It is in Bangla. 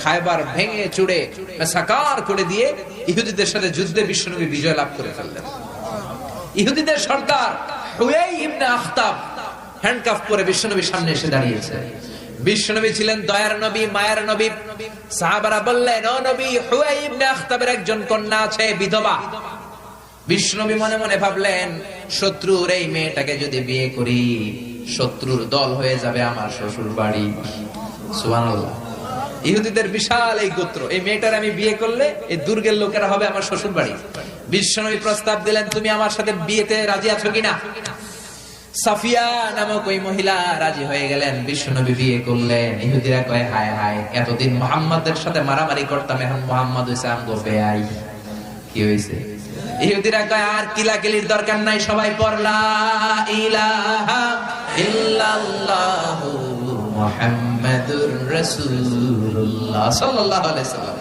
খায়বার ভেঙে চুড়ে সাকার করে দিয়ে ইহুদিদের সাথে যুদ্ধে বিশ্বনবী বিজয় লাভ করে ফেললেন। ইহুদিদের সর্দার হুয়াই ইবনে আখতাব হ্যান্ডকাফ পরে বিশ্বনবীর সামনে এসে দাঁড়িয়েছে। বিশ্বনবী ছিলেন দয়ার নবী, মায়ের নবী। সাহাবারা বললেন, ও নবী, হুয়াই ইবনে আখতাবের একজন কন্যা আছে, বিধবা। বিশ্বনবী মনে মনে ভাবলেন, শত্রুর এই মেয়েটাকে যদি বিয়ে করি, শত্রুর দল হয়ে যাবে আমার শ্বশুর বাড়ি। সুবহানাল্লাহ। ইহুদিদের বিশাল এই গোত্র, এই মেয়েটার আমি বিয়ে করলে এই দুর্গের লোকেরা হবে আমার শ্বশুর বাড়ি। বিশ্বনবী প্রস্তাব দিলেন, তুমি আমার সাথে বিয়েতে রাজি আছো কিনা? সাফিয়া নামক ওই মহিলা রাজি হয়ে গেলেন। বিশ্বনবী বিয়ে করলেন। ইহুদিরা কয়, হায় হায়, এতদিন মুহাম্মাদের সাথে মারামারি করতাম, এখন মুহাম্মদ হইছে আমগো বেয়াই। কি হইছে? ইহুদিরা কয়, আর কিলাকিলির দরকার নাই, সবাই পড় লা ইলাহা ইল্লাল্লাহু মুহাম্মাদুর রাসূলুল্লাহ সাল্লাল্লাহু আলাইহি ওয়াসাল্লাম।